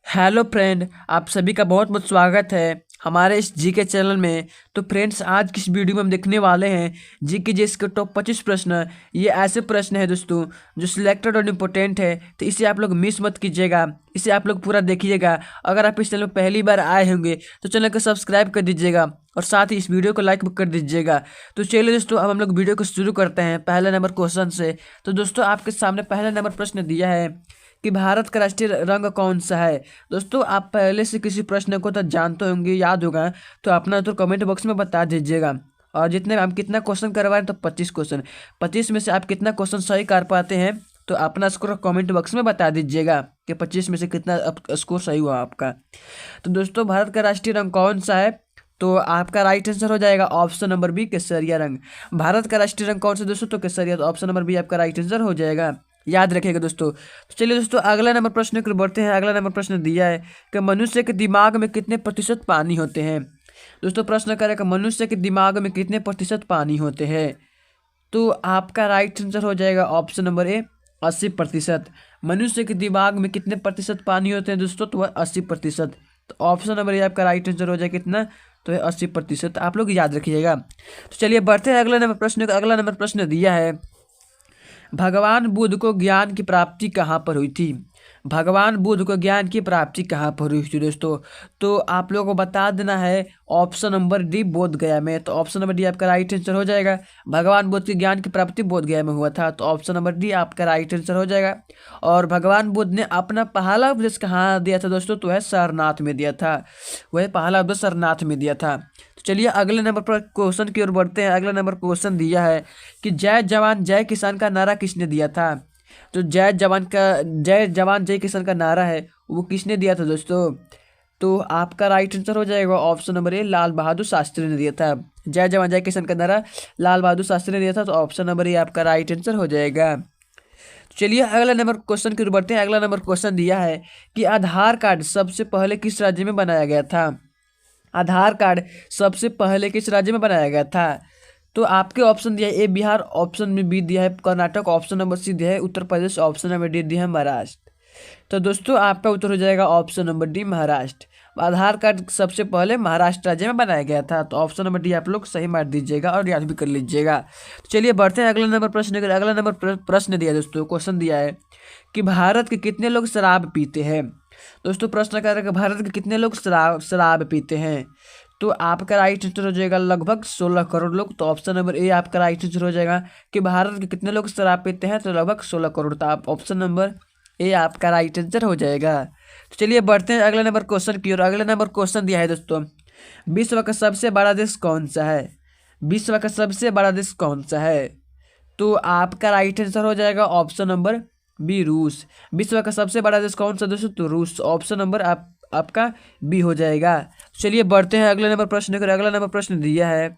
Hello friend, आप सभी का बहुत बहुत स्वागत है हमारे इस जी के चैनल में। तो फ्रेंड्स, आज की इस वीडियो में हम देखने वाले हैं जी के जिसके टॉप 25 प्रश्न। ये ऐसे प्रश्न है दोस्तों जो सिलेक्टेड और इम्पोर्टेंट है, तो इसे आप लोग मिस मत कीजिएगा, इसे आप लोग पूरा देखिएगा। अगर आप इस चैनल में पहली बार आए होंगे तो चैनल को सब्सक्राइब कर दीजिएगा और साथ ही इस वीडियो को लाइक कर दीजिएगा। तो चलिए दोस्तों, अब हम लोग वीडियो को शुरू करते हैं पहले नंबर क्वेश्चन से। तो दोस्तों, आपके सामने पहला नंबर प्रश्न दिया है कि भारत का राष्ट्रीय रंग कौन सा है। दोस्तों, आप पहले से किसी प्रश्न को तो जानते होंगे, याद होगा, तो अपना उत्तर कमेंट बॉक्स में बता दीजिएगा। और जितने हम कितना क्वेश्चन करवाएं, तो 25 क्वेश्चन, 25 में से आप कितना क्वेश्चन सही कर पाते हैं तो अपना स्कोर कमेंट बॉक्स में बता दीजिएगा कि 25 में से कितना स्कोर सही हुआ आपका। तो दोस्तों, भारत का राष्ट्रीय रंग कौन सा है, तो आपका राइट आंसर हो जाएगा ऑप्शन नंबर बी, केसरिया रंग। भारत का राष्ट्रीय रंग कौन सा दोस्तों, तो केसरिया। तो ऑप्शन नंबर बी आपका राइट आंसर हो जाएगा, याद रखिएगा दोस्तों। तो चलिए दोस्तों, अगला नंबर प्रश्न की ओर बढ़ते हैं। अगला नंबर प्रश्न दिया है कि मनुष्य के दिमाग में कितने प्रतिशत पानी होते हैं। दोस्तों, प्रश्न करेगा मनुष्य के दिमाग में कितने प्रतिशत पानी होते हैं। तो आपका राइट आंसर हो जाएगा ऑप्शन नंबर ए, 80%। मनुष्य के दिमाग में कितने प्रतिशत पानी होते हैं दोस्तों, तो वह 80%। तो ऑप्शन नंबर ए आपका राइट आंसर हो जाएगा कितना, तो है 80%। आप लोग याद रखिएगा। तो चलिए बढ़ते हैं अगला नंबर प्रश्न। अगला नंबर प्रश्न दिया है, भगवान बुद्ध को ज्ञान की प्राप्ति कहाँ पर हुई थी। भगवान बुद्ध को ज्ञान की प्राप्ति कहाँ पर हुई थी दोस्तों, तो आप लोगों को बता देना है ऑप्शन नंबर डी, बोध गया में। तो ऑप्शन नंबर डी आपका राइट आंसर हो जाएगा। भगवान बुद्ध के ज्ञान की प्राप्ति बोध गया में हुआ था, तो ऑप्शन नंबर डी आपका राइट आंसर हो जाएगा। और भगवान बुद्ध ने अपना पहला उपदेश कहाँ दिया था दोस्तों, तो वह सारनाथ में दिया था। वह पहला उपदेश सारनाथ में दिया था। तो चलिए अगले नंबर पर क्वेश्चन की ओर बढ़ते हैं। अगला नंबर क्वेश्चन दिया है कि जय जवान जय किसान का नारा किसने दिया था। तो जय जवान जय किसान का नारा है वो किसने दिया था दोस्तों, तो आपका राइट आंसर हो जाएगा option number A, Lal Bahadur Shastri ने दिया था। जय जवान जय किसान का नारा लाल बहादुर शास्त्री ने दिया था, तो ऑप्शन नंबर ए आपका राइट आंसर हो जाएगा। चलिए अगला नंबर क्वेश्चन की ओर बढ़ते हैं। अगला नंबर क्वेश्चन दिया है कि आधार कार्ड सबसे पहले किस राज्य में बनाया गया था। आधार कार्ड सबसे पहले किस राज्य में बनाया गया था, तो आपके ऑप्शन दिया है ए बिहार, ऑप्शन में बी दिया है कर्नाटक, ऑप्शन नंबर सी दिया है Uttar Pradesh, option number D दिया है महाराष्ट्र। तो दोस्तों, आपका उत्तर हो जाएगा ऑप्शन नंबर डी, महाराष्ट्र। आधार कार्ड सबसे पहले महाराष्ट्र राज्य में बनाया गया था, तो ऑप्शन नंबर डी आप लोग सही मार दीजिएगा और याद भी कर लीजिएगा। तो चलिए बढ़ते हैं अगला नंबर प्रश्न। अगला नंबर प्रश्न दिया है दोस्तों, क्वेश्चन दिया है कि भारत के कितने लोग शराब पीते हैं। दोस्तों, प्रश्न कर रहे हैं कि भारत के कितने लोग शराब पीते हैं, तो आपका राइट आंसर हो जाएगा लगभग 16 करोड़ लोग। तो ऑप्शन नंबर ए आपका राइट आंसर हो जाएगा कि भारत के कितने लोग शराब पीते हैं, तो लगभग 16 करोड़। तो आप ऑप्शन नंबर ए आपका राइट आंसर हो जाएगा। तो चलिए बढ़ते हैं अगले नंबर क्वेश्चन की ओर। अगले नंबर क्वेश्चन दिया है दोस्तों, विश्व का सबसे बड़ा देश कौन सा है। विश्व का सबसे बड़ा देश कौन सा है, तो आपका राइट आंसर हो जाएगा ऑप्शन नंबर बी, रूस। विश्व का सबसे बड़ा देश कौन सा दोस्तों, तो रूस। ऑप्शन नंबर आपका बी हो जाएगा। चलिए बढ़ते हैं अगले नंबर प्रश्न पर। अगला नंबर प्रश्न दिया है,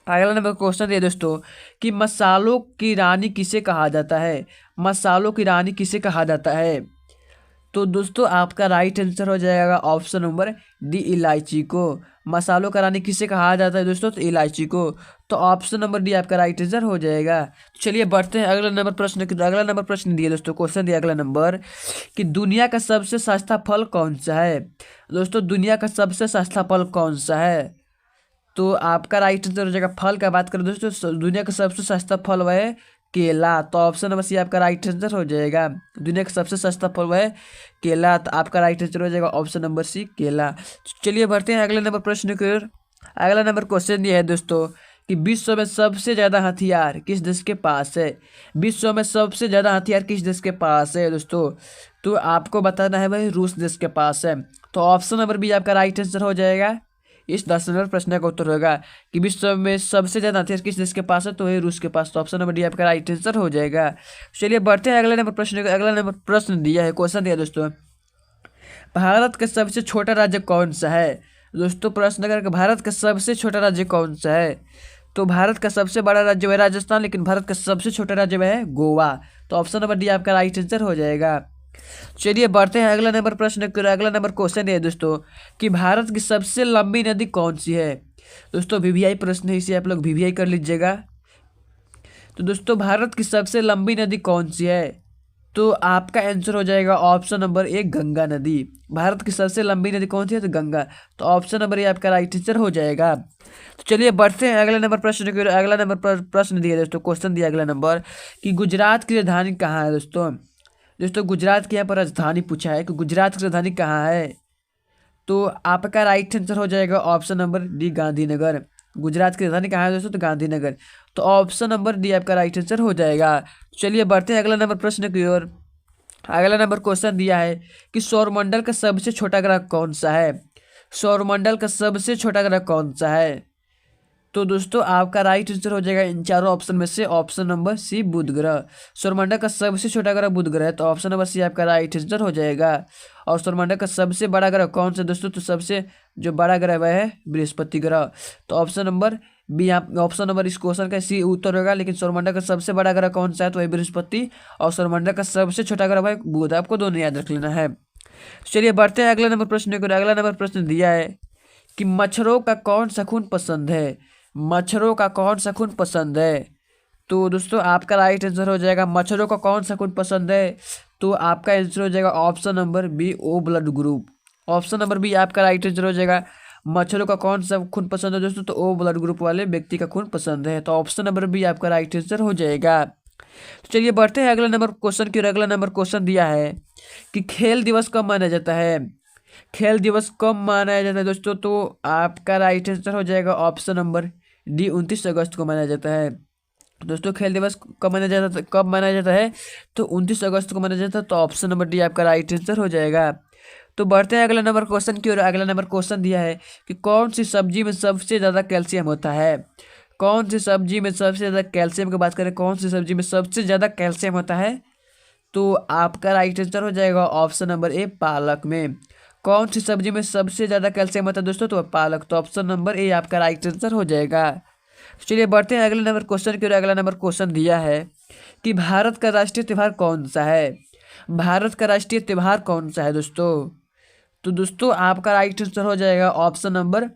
अगला नंबर क्वेश्चन दिया दोस्तों कि मसालों की रानी किसे कहा जाता है। मसालों की रानी किसे कहा जाता है, तो दोस्तों आपका राइट आंसर हो जाएगा ऑप्शन नंबर डी, इलायची को। मसालों का रानी किसे कहा जाता है दोस्तों, तो इलायची को। तो ऑप्शन नंबर डी आपका राइट आंसर हो जाएगा। चलिए बढ़ते हैं अगला नंबर प्रश्न की। अगला नंबर प्रश्न दिया दोस्तों, क्वेश्चन दिया अगला नंबर कि दुनिया का सबसे सस्ता फल कौन सा है। दोस्तों, दुनिया का सबसे सस्ता फल कौन सा है, तो आपका राइट आंसर हो जाएगा, फल का बात करें दोस्तों, दुनिया का सबसे सस्ता फल वह है केला। तो ऑप्शन नंबर सी आपका राइट आंसर हो जाएगा। दुनिया का सबसे सस्ता फल वह है केला, तो आपका राइट आंसर हो जाएगा ऑप्शन नंबर सी, केला। चलिए बढ़ते हैं अगले नंबर प्रश्न की ओर। अगला नंबर क्वेश्चन ये है दोस्तों कि विश्व में सबसे ज़्यादा हथियार किस देश के पास है। विश्व में सबसे ज़्यादा हथियार किस देश के पास है दोस्तों, तो आपको बताना है भाई, रूस देश के पास है। तो ऑप्शन नंबर बी आपका राइट आंसर हो जाएगा। इस 10 नंबर प्रश्न का उत्तर होगा कि विश्व में सबसे ज़्यादा हथियार किस देश के पास है, तो वही रूस के पास। तो ऑप्शन नंबर डी आपका राइट आंसर हो जाएगा। चलिए बढ़ते हैं अगले नंबर प्रश्न। अगला नंबर प्रश्न दिया है, क्वेश्चन दिया दोस्तों, भारत का सबसे छोटा राज्य कौन सा है। दोस्तों, प्रश्न अगर भारत का सबसे छोटा राज्य कौन सा है, तो भारत का सबसे बड़ा राज्य वह राजस्थान, लेकिन भारत का सबसे छोटा राज्य वह है गोवा। तो ऑप्शन नंबर डी आपका राइट आंसर हो जाएगा। चलिए बढ़ते हैं अगला नंबर प्रश्न। अगला नंबर क्वेश्चन है दोस्तों कि भारत की सबसे लंबी नदी कौन सी है। दोस्तों, वीवीआई प्रश्न है, इसे आप लोग वीवीआई कर लीजिएगा। तो दोस्तों, भारत की सबसे लंबी नदी कौन सी है, तो आपका आंसर हो जाएगा ऑप्शन नंबर ए गंगा नदी। भारत की सबसे लंबी नदी कौन सी है? तो गंगा। तो ऑप्शन नंबर ए आपका राइट आंसर हो जाएगा। तो चलिए बढ़ते हैं अगले नंबर प्रश्न की ओर। अगला नंबर प्रश्न दिया दोस्तों, क्वेश्चन दिया अगला नंबर कि गुजरात की राजधानी कहाँ है दोस्तों। दोस्तों गुजरात की यहाँ पर राजधानी पूछा है कि गुजरात की राजधानी कहाँ है। तो आपका राइट आंसर हो जाएगा option number D Gandhinagar. Gujarat की राजधानी कहाँ है दोस्तों? तो गांधीनगर। तो ऑप्शन नंबर डी आपका राइट आंसर हो जाएगा। चलिए बढ़ते हैं अगला नंबर प्रश्न की ओर। अगला नंबर क्वेश्चन दिया है कि सौरमंडल का सबसे छोटा ग्रह कौन सा है। सौरमंडल का सबसे छोटा ग्रह कौन सा है। तो दोस्तों आपका राइट आंसर हो जाएगा इन चारों ऑप्शन में से ऑप्शन नंबर सी बुध ग्रह। सौरमंडल का सबसे छोटा ग्रह बुध ग्रह है, तो ऑप्शन नंबर सी आपका राइट आंसर हो जाएगा। और सौरमंडल का सबसे बड़ा ग्रह कौन सा दोस्तों? तो सबसे जो बड़ा ग्रह वह है बृहस्पति ग्रह। तो ऑप्शन नंबर बी, आप ऑप्शन नंबर इस क्वेश्चन का सी उत्तर होगा। लेकिन सौरमंडल का सबसे बड़ा ग्रह कौन सा है? तो वही बृहस्पति। और सौरमंडल का सबसे छोटा ग्रह भाई बुध। आपको दोनों याद रख लेना है। चलिए बढ़ते हैं अगला नंबर प्रश्न की ओर। अगला नंबर प्रश्न दिया है कि मच्छरों का कौन सा खून पसंद है। मच्छरों का कौन सा खून पसंद है। तो दोस्तों आपका राइट आंसर हो जाएगा मच्छरों का कौन सा खून पसंद है। तो आपका आंसर हो जाएगा option number B O blood group. Option number B आपका राइट आंसर हो जाएगा। मच्छरों का कौन सा खून पसंद है दोस्तों? तो ओ ब्लड ग्रुप वाले व्यक्ति का खून पसंद है। तो ऑप्शन नंबर बी आपका राइट आंसर हो जाएगा। तो चलिए बढ़ते हैं अगला नंबर क्वेश्चन की ओर। अगला नंबर क्वेश्चन दिया है कि खेल दिवस कब मनाया जाता है। खेल दिवस कब मनाया जाता है दोस्तों? तो आपका राइट आंसर हो जाएगा ऑप्शन नंबर डी 29 अगस्त को मनाया जाता है। दोस्तों खेल दिवस कब मनाया जाता है? तो 29 अगस्त को मनाया जाता है। तो ऑप्शन नंबर डी आपका राइट आंसर हो जाएगा। तो बढ़ते हैं अगला नंबर क्वेश्चन की ओर। अगला नंबर क्वेश्चन दिया है कि कौन सी सब्जी में सबसे ज़्यादा कैल्शियम होता है। कौन सी सब्जी में सबसे ज़्यादा कैल्शियम की बात करें, कौन सी सब्जी में सबसे ज़्यादा कैल्शियम होता है। तो आपका राइट आंसर हो जाएगा ऑप्शन नंबर ए पालक में। कौन सी सब्जी में सबसे ज़्यादा कैल्शियम होता है दोस्तों? तो पालक। तो ऑप्शन नंबर ए आपका राइट आंसर हो जाएगा। चलिए बढ़ते हैं अगले नंबर क्वेश्चन की ओर। अगला नंबर क्वेश्चन दिया है कि भारत का राष्ट्रीय त्यौहार कौन सा है। भारत का राष्ट्रीय त्यौहार कौन सा है दोस्तों? तो दोस्तों आपका राइट आंसर हो जाएगा ऑप्शन नंबर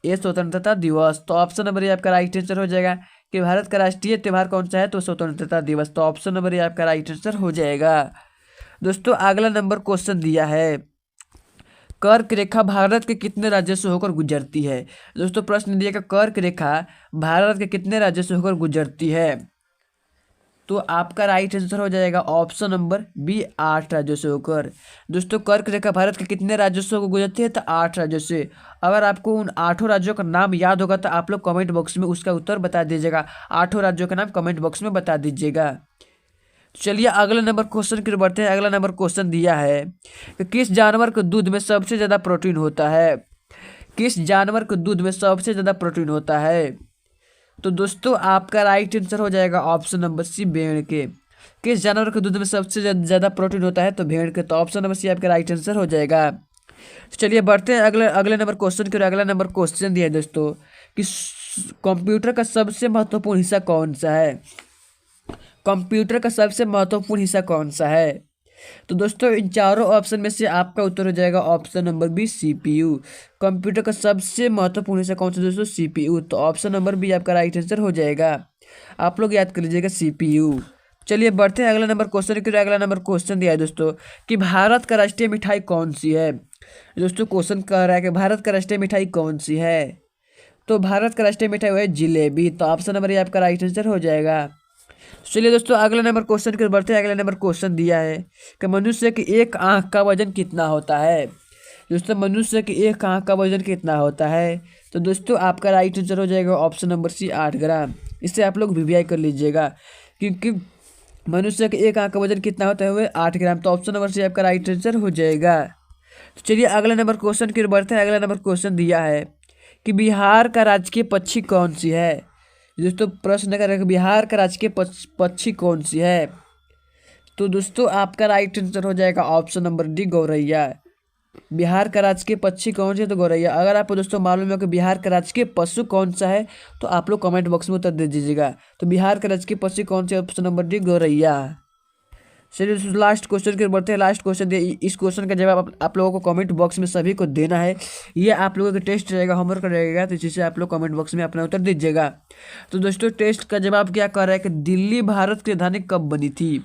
ए स्वतंत्रता दिवस। तो ऑप्शन नंबर ए आपका राइट आंसर हो जाएगा कि भारत का राष्ट्रीय त्यौहार कौन सा है। तो स्वतंत्रता दिवस। तो ऑप्शन नंबर ए आपका राइट आंसर हो जाएगा। दोस्तों अगला नंबर क्वेश्चन दिया है कर्क रेखा भारत के कितने राज्यों से होकर गुजरती है। दोस्तों प्रश्न दिया कि कर्क रेखा भारत के कितने राज्यों से होकर गुजरती है। तो आपका राइट आंसर हो जाएगा ऑप्शन नंबर बी 8 राज्यों से होकर। दोस्तों कर्क रेखा भारत के कितने राज्यों से होकर गुजरती है? तो 8 राज्यों से। अगर आपको उन 8 राज्यों का नाम याद होगा तो आप लोग कमेंट बॉक्स में उसका उत्तर बता दीजिएगा। 8 राज्यों का नाम कमेंट बॉक्स में बता दीजिएगा। चलिए अगले नंबर क्वेश्चन की ओर बढ़ते हैं। अगला नंबर क्वेश्चन दिया है कि किस जानवर के दूध में सबसे ज़्यादा प्रोटीन होता है। किस जानवर के दूध में सबसे ज़्यादा प्रोटीन होता है। तो दोस्तों आपका राइट आंसर हो जाएगा ऑप्शन नंबर सी भेड़ के। किस जानवर के दूध में सबसे ज़्यादा प्रोटीन होता है? तो भेड़ के। तो ऑप्शन नंबर सी आपका राइट आंसर हो जाएगा। तो चलिए बढ़ते हैं अगले नंबर क्वेश्चन की ओर। अगला नंबर क्वेश्चन दिया है दोस्तों कि कंप्यूटर का सबसे महत्वपूर्ण हिस्सा कौन सा है। कंप्यूटर का सबसे महत्वपूर्ण हिस्सा कौन सा है। तो दोस्तों इन चारों ऑप्शन में से आपका उत्तर हो जाएगा option number B CPU. Computer का सबसे महत्वपूर्ण हिस्सा कौन सा दोस्तों? सीपीयू। तो ऑप्शन नंबर बी आपका राइट आंसर हो जाएगा। आप लोग याद कर लीजिएगा सीपीयू। चलिए बढ़ते हैं अगला नंबर क्वेश्चन की। अगला नंबर क्वेश्चन दिया है दोस्तों कि भारत का राष्ट्रीय मिठाई कौन सी है। दोस्तों क्वेश्चन कह रहा है कि भारत का राष्ट्रीय मिठाई कौन सी है। तो भारत का राष्ट्रीय मिठाई है जिलेबी। तो ऑप्शन नंबर ए आपका राइट आंसर हो जाएगा। चलिए दोस्तों अगले नंबर क्वेश्चन की ओर बढ़ते हैं। अगले नंबर क्वेश्चन दिया है कि मनुष्य की एक आंख का वजन कितना होता है। दोस्तों मनुष्य की एक आंख का वजन कितना होता है। तो दोस्तों आपका राइट आंसर हो जाएगा ऑप्शन नंबर सी 8 ग्राम। इससे आप लोग वीवीआई कर लीजिएगा क्योंकि मनुष्य की एक आंख का वजन कितना होता है वह 8 ग्राम। तो ऑप्शन नंबर सी आपका राइट आंसर हो जाएगा। तो चलिए अगले नंबर क्वेश्चन की ओर बढ़ते हैं। अगला नंबर क्वेश्चन दिया है कि बिहार का राजकीय पक्षी कौन सी है। दोस्तों प्रश्न कर रहे हैं बिहार का राजकीय पक्षी कौन सी है। तो दोस्तों आपका राइट आंसर हो जाएगा ऑप्शन नंबर डी गौरैया। बिहार का राजकीय पक्षी कौन सी है? तो गौरैया। अगर आपको दोस्तों मालूम है कि बिहार का राजकीय पशु कौन सा है तो आप लोग कमेंट बॉक्स में उत्तर दे दीजिएगा। तो बिहार का राजकीय पक्षी कौन सा है? ऑप्शन नंबर डी गौरैया। चलिए लास्ट क्वेश्चन की बढ़ते हैं। लास्ट क्वेश्चन इस क्वेश्चन का जवाब आप लोगों को कमेंट बॉक्स में सभी को देना है। ये आप लोगों का टेस्ट रहेगा, होमवर्क रहेगा, तो जिससे आप लोग कमेंट बॉक्स में अपना उत्तर दीजिएगा। तो दोस्तों टेस्ट का जवाब क्या कह रहा है कि दिल्ली भारत की राजधानी कब बनी थी।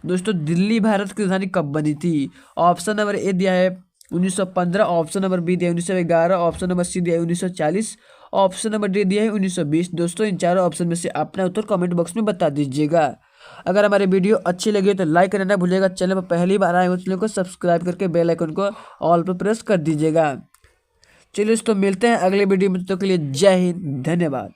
दोस्तों दिल्ली भारत की राजधानी कब बनी थी? ऑप्शन नंबर ए दिया है 1915, ऑप्शन नंबर बी दिया है 1911, ऑप्शन नंबर सी दिया है 1940, ऑप्शन नंबर डी दिया है 1920। दोस्तों इन चारों ऑप्शन में से अपना उत्तर कमेंट बॉक्स में बता दीजिएगा। अगर हमारी वीडियो अच्छी लगी तो लाइक करना ना भूलिएगा। चैनल पर पहली बार आए हो तो चैनल को सब्सक्राइब करके बेल आइकन को ऑल पर प्रेस कर दीजिएगा। चलिए दोस्तों मिलते हैं अगले वीडियो में, तो के लिए जय हिंद, धन्यवाद।